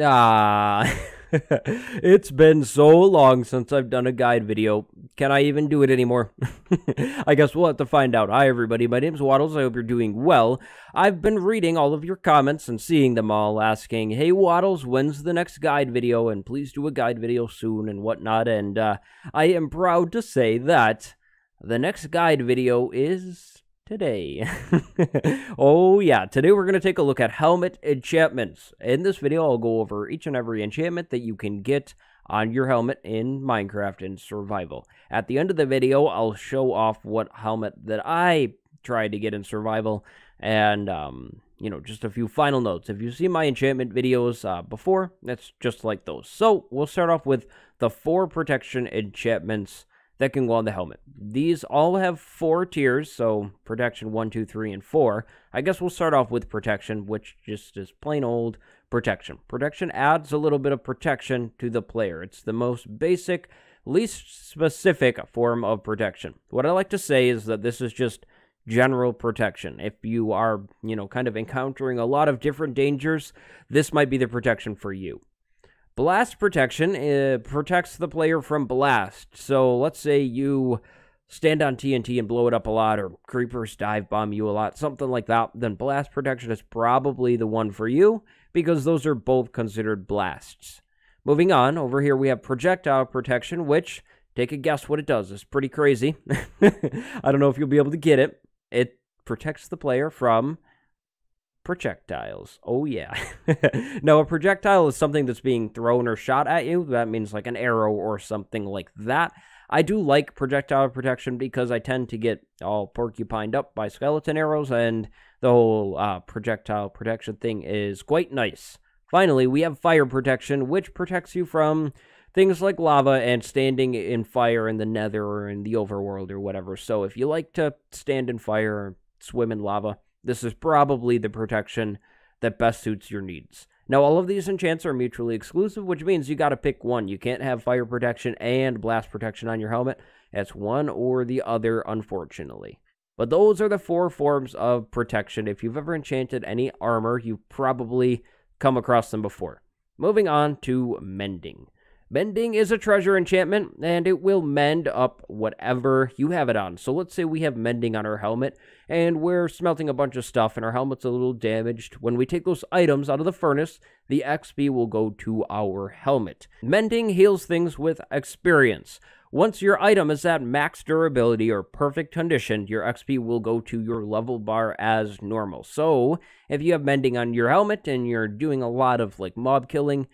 Ah, it's been so long since I've done a guide video. Can I even do it anymore? I guess we'll have to find out. Hi, everybody. My name's Wattles. I hope you're doing well. I've been reading all of your comments and seeing them all asking, hey, Wattles, when's the next guide video? And please do a guide video soon and whatnot. And I am proud to say that the next guide video is today. Oh yeah, today we're going to take a look at helmet enchantments. In this video, I'll go over each and every enchantment that you can get on your helmet in Minecraft and survival. At the end of the video, I'll show off what helmet that I tried to get in survival and, just a few final notes. If you've seen my enchantment videos before, that's just like those. So we'll start off with the 4 protection enchantments that can go on the helmet. These all have 4 tiers, so protection 1, 2, 3, and 4. I guess we'll start off with protection, which just is plain old protection. Protection adds a little bit of protection to the player. It's the most basic, least specific form of protection. What I like to say is that this is just general protection. If you are, kind of encountering a lot of different dangers, this might be the protection for you. Blast protection protects the player from blast. So let's say you stand on TNT and blow it up a lot, or creepers dive bomb you a lot, something like that, then blast protection is probably the one for you, because those are both considered blasts. Moving on, over here we have projectile protection, which, take a guess what it does. It's pretty crazy. I don't know if you'll be able to get it. It protects the player from projectiles. Oh yeah. Now, a projectile is something that's being thrown or shot at you. That means like an arrow or something like that. I do like projectile protection because I tend to get all porcupined up by skeleton arrows, and the whole projectile protection thing is quite nice. Finally, we have fire protection, which protects you from things like lava and standing in fire in the nether or in the overworld or whatever. So if you like to stand in fire or swim in lava, this is probably the protection that best suits your needs. Now, all of these enchants are mutually exclusive, which means you got to pick one. You can't have fire protection and blast protection on your helmet. It's one or the other, unfortunately. But those are the 4 forms of protection. If you've ever enchanted any armor, you've probably come across them before. Moving on to mending. Mending is a treasure enchantment, and it will mend up whatever you have it on. So let's say we have mending on our helmet, and we're smelting a bunch of stuff, and our helmet's a little damaged. When we take those items out of the furnace, the XP will go to our helmet. Mending heals things with experience. Once your item is at max durability or perfect condition, your XP will go to your level bar as normal. So if you have mending on your helmet, and you're doing a lot of mob killing,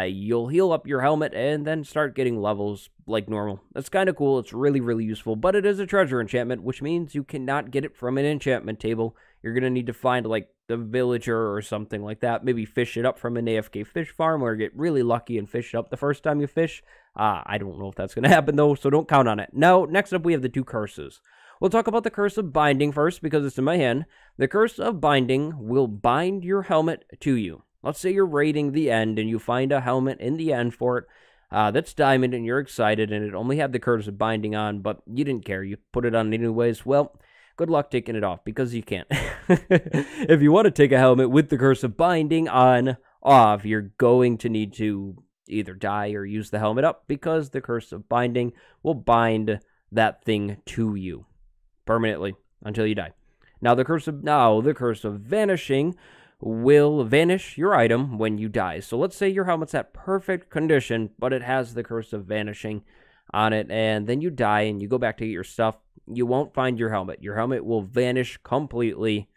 you'll heal up your helmet and then start getting levels like normal. That's kind of cool. It's really, really useful, but it is a treasure enchantment, which means you cannot get it from an enchantment table. You're going to need to find, the villager or something like that. Maybe fish it up from an AFK fish farm, or get really lucky and fish it up the first time you fish. I don't know if that's going to happen, though, so don't count on it. Now, next up, we have the 2 curses. We'll talk about the Curse of Binding first, because it's in my hand. The Curse of Binding will bind your helmet to you. Let's say you're raiding the end and you find a helmet in the end for it that's diamond, and you're excited, and it only had the Curse of Binding on, but you didn't care. You put it on anyways. Well, good luck taking it off, because you can't. If you want to take a helmet with the Curse of Binding off, you're going to need to either die or use the helmet up, because the Curse of Binding will bind that thing to you permanently until you die. Now, the Curse of Vanishing will vanish your item when you die. So let's say your helmet's at perfect condition, but it has the Curse of Vanishing on it, and then you die and you go back to get your stuff. You won't find your helmet. Your helmet will vanish completely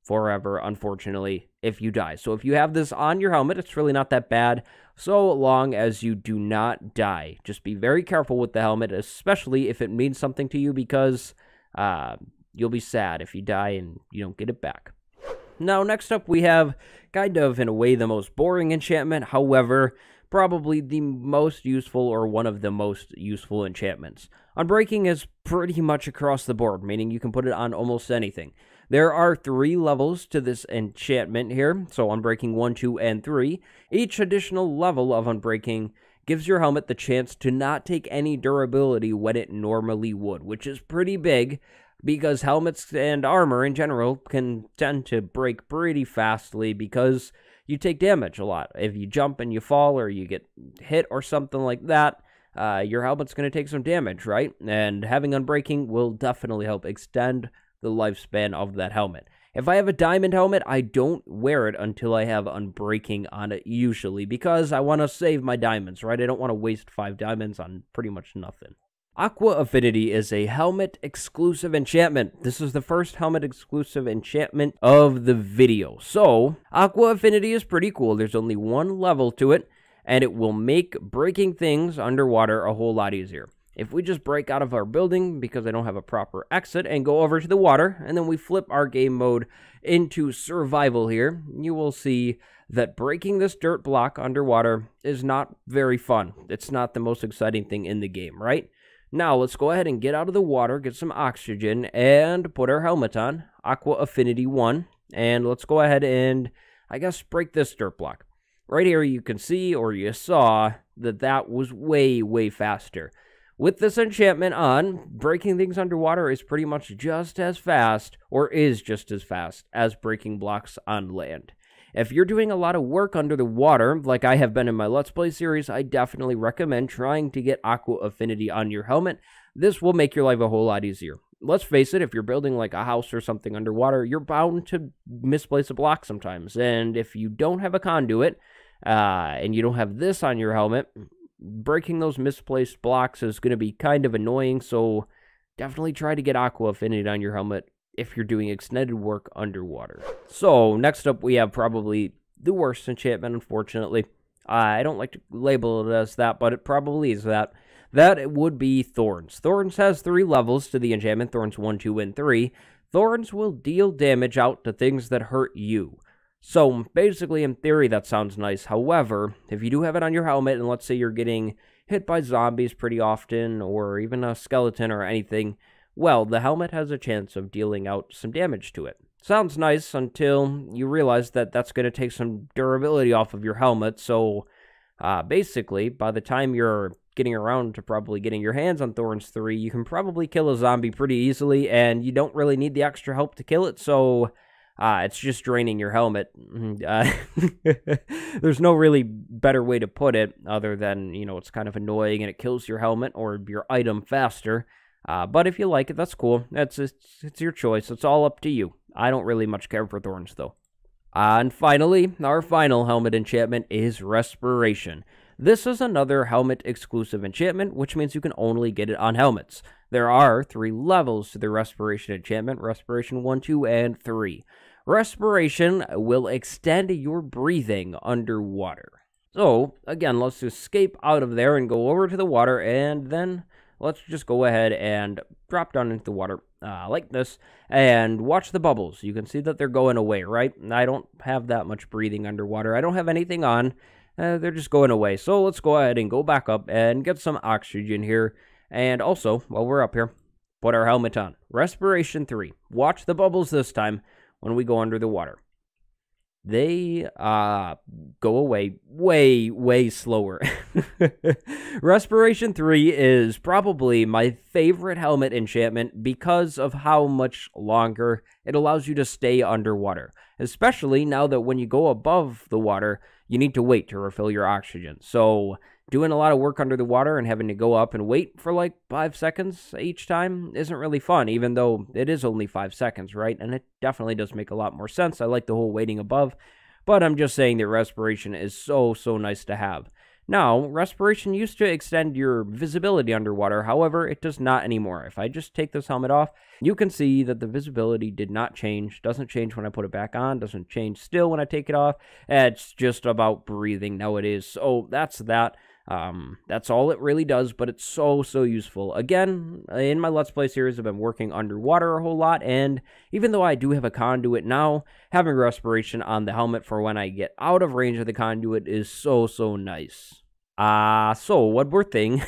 forever, unfortunately, if you die. So if you have this on your helmet, it's really not that bad, so long as you do not die. Just be very careful with the helmet, especially if it means something to you, because you'll be sad if you die and you don't get it back. Now, next up, we have kind of, in a way, the most boring enchantment. However, probably the most useful, or one of the most useful enchantments. Unbreaking is pretty much across the board, meaning you can put it on almost anything. There are 3 levels to this enchantment here, so Unbreaking 1, 2, and 3. Each additional level of Unbreaking gives your helmet the chance to not take any durability when it normally would, which is pretty big, because helmets and armor in general can tend to break pretty fastly, because you take damage a lot. If you jump and you fall or you get hit or something like that, your helmet's going to take some damage, right? And having Unbreaking will definitely help extend the lifespan of that helmet. If I have a diamond helmet, I don't wear it until I have Unbreaking on it usually, because I want to save my diamonds, right? I don't want to waste 5 diamonds on pretty much nothing. Aqua Affinity is a helmet-exclusive enchantment. This is the first helmet-exclusive enchantment of the video. So, Aqua Affinity is pretty cool. There's only 1 level to it, and it will make breaking things underwater a whole lot easier. If we just break out of our building because I don't have a proper exit and go over to the water, and then we flip our game mode into survival here, you will see that breaking this dirt block underwater is not very fun. It's not the most exciting thing in the game, right? Now, let's go ahead and get out of the water, get some oxygen, and put our helmet on, Aqua Affinity 1, and let's go ahead and, I guess, break this dirt block. Right here, you can see, or you saw, that was way, way faster. With this enchantment on, breaking things underwater is pretty much just as fast, or is just as fast, as breaking blocks on land. If you're doing a lot of work under the water, like I have been in my Let's Play series, I definitely recommend trying to get Aqua Affinity on your helmet. This will make your life a whole lot easier. Let's face it, if you're building like a house or something underwater, you're bound to misplace a block sometimes. And if you don't have a conduit, and you don't have this on your helmet, breaking those misplaced blocks is going to be kind of annoying, so definitely try to get Aqua Affinity on your helmet if you're doing extended work underwater. So, next up we have probably the worst enchantment, unfortunately. I don't like to label it as that, but it probably is that. That would be Thorns. Thorns has 3 levels to the enchantment, Thorns 1, 2, and 3. Thorns will deal damage out to things that hurt you. So, basically, in theory, that sounds nice. However, if you do have it on your helmet, and let's say you're getting hit by zombies pretty often, or even a skeleton or anything, well, the helmet has a chance of dealing out some damage to it. Sounds nice until you realize that that's going to take some durability off of your helmet, so basically, by the time you're getting around to probably getting your hands on Thorns 3, you can probably kill a zombie pretty easily, and you don't really need the extra help to kill it, so it's just draining your helmet. There's no really better way to put it other than, you know, it's kind of annoying and it kills your helmet or your item faster. But if you like it, that's cool. It's your choice. It's all up to you. I don't really much care for Thorns, though. And finally, our final helmet enchantment is Respiration. This is another helmet-exclusive enchantment, which means you can only get it on helmets. There are 3 levels to the Respiration enchantment, Respiration 1, 2, and 3. Respiration will extend your breathing underwater. So, again, let's escape out of there and go over to the water, and then let's just go ahead and drop down into the water like this and watch the bubbles. You can see that they're going away, right? I don't have that much breathing underwater. I don't have anything on. They're just going away. So let's go ahead and go back up and get some oxygen here. And also, while we're up here, put our helmet on. Respiration 3. Watch the bubbles this time when we go under the water. They go away way, way slower. Respiration 3 is probably my favorite helmet enchantment because of how much longer it allows you to stay underwater. Especially now that when you go above the water, you need to wait to refill your oxygen. So, doing a lot of work under the water and having to go up and wait for like 5 seconds each time isn't really fun, even though it is only 5 seconds, right? And it definitely does make a lot more sense. I like the whole waiting above, but I'm just saying that Respiration is so nice to have. Now, Respiration used to extend your visibility underwater, however, it does not anymore. If I just take this helmet off, you can see that the visibility did not change, doesn't change when I put it back on, doesn't change still when I take it off. It's just about breathing nowadays, so that's that. That's all it really does, but it's so useful. Again, in my Let's Play series, I've been working underwater a whole lot, and even though I do have a conduit now, having Respiration on the helmet for when I get out of range of the conduit is so nice. So one more thing.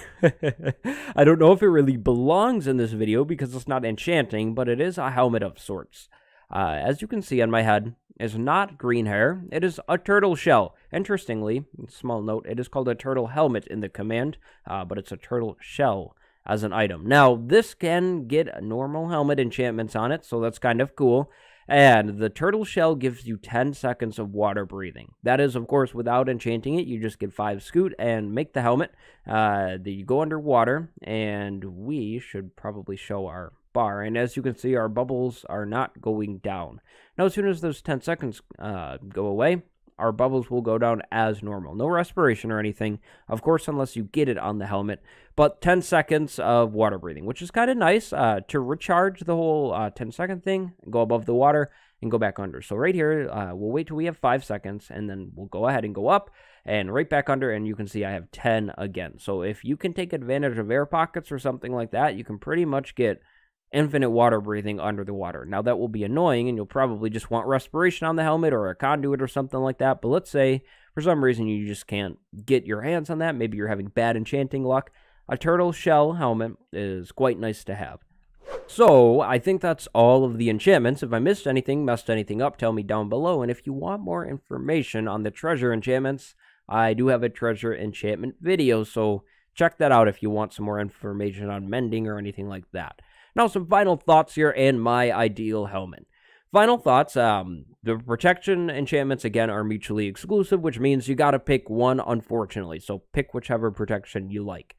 I don't know if it really belongs in this video because it's not enchanting, but it is a helmet of sorts. As you can see on my head, is not green hair. It is a turtle shell. Interestingly, small note, it is called a turtle helmet in the command, but it's a turtle shell as an item. Now, this can get normal helmet enchantments on it, so that's kind of cool. And the turtle shell gives you 10 seconds of water breathing. That is, of course, without enchanting it. You just get 5 scoot and make the helmet. You go underwater, and we should probably show our bar. And as you can see, our bubbles are not going down. Now, as soon as those 10 seconds go away, our bubbles will go down as normal. No respiration or anything, of course, unless you get it on the helmet. But 10 seconds of water breathing, which is kind of nice to recharge the whole 10-second thing, go above the water, and go back under. So right here, we'll wait till we have 5 seconds, and then we'll go ahead and go up, and right back under, and you can see I have 10 again. So if you can take advantage of air pockets or something like that, you can pretty much get infinite water breathing under the water. Now, that will be annoying, and you'll probably just want respiration on the helmet or a conduit or something like that. But let's say, for some reason, you just can't get your hands on that. Maybe you're having bad enchanting luck. A turtle shell helmet is quite nice to have. So, I think that's all of the enchantments. If I missed anything, messed anything up, tell me down below. And if you want more information on the treasure enchantments, I do have a treasure enchantment video. So, check that out if you want some more information on mending or anything like that. Now, some final thoughts here and my ideal helmet. Final thoughts, the protection enchantments, again, are mutually exclusive, which means you got to pick one, unfortunately. So pick whichever protection you like.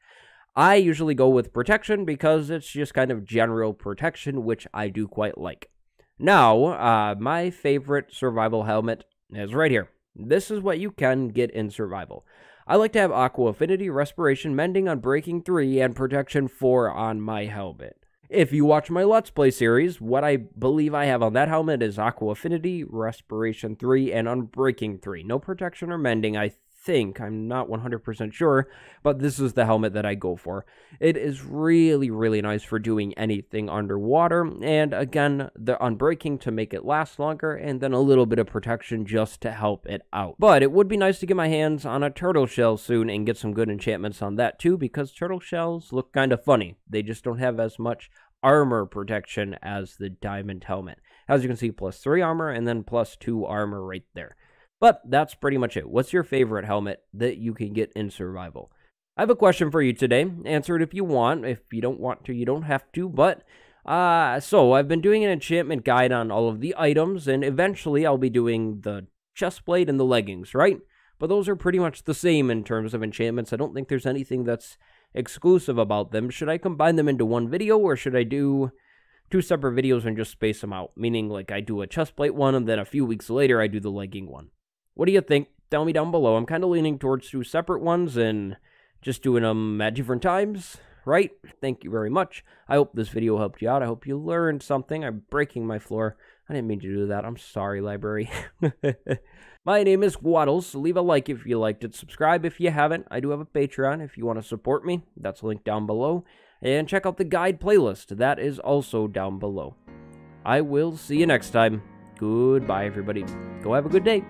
I usually go with protection because it's just kind of general protection, which I do quite like. Now, my favorite survival helmet is right here. This is what you can get in survival. I like to have Aqua, Affinity, Respiration, Mending, Unbreaking 3, and Protection 4 on my helmet. If you watch my Let's Play series, what I believe I have on that helmet is Aqua Affinity, Respiration 3, and Unbreaking 3. No protection or mending, I think. I'm not 100% sure, but this is the helmet that I go for. It is really, really nice for doing anything underwater, and again, the Unbreaking to make it last longer, and then a little bit of protection just to help it out. But it would be nice to get my hands on a turtle shell soon and get some good enchantments on that too, because turtle shells look kind of funny. They just don't have as much armor protection as the diamond helmet. As you can see, +3 armor and then +2 armor right there. But that's pretty much it. What's your favorite helmet that you can get in survival? I have a question for you today. Answer it if you want. If you don't want to, you don't have to. But, so I've been doing an enchantment guide on all of the items, and eventually I'll be doing the chest plate and the leggings, right? But those are pretty much the same in terms of enchantments. I don't think there's anything that's exclusive about them. Should I combine them into one video, or should I do 2 separate videos and just space them out? Meaning, like, I do a chest plate one, and then a few weeks later, I do the legging one. What do you think? Tell me down below. I'm kind of leaning towards 2 separate ones and just doing them at different times, right? Thank you very much. I hope this video helped you out. I hope you learned something. I'm breaking my floor. I didn't mean to do that. I'm sorry, library. My name is Wattles. Leave a like if you liked it. Subscribe if you haven't. I do have a Patreon if you want to support me. That's linked down below. And check out the guide playlist. That is also down below. I will see you next time. Goodbye, everybody. Go have a good day.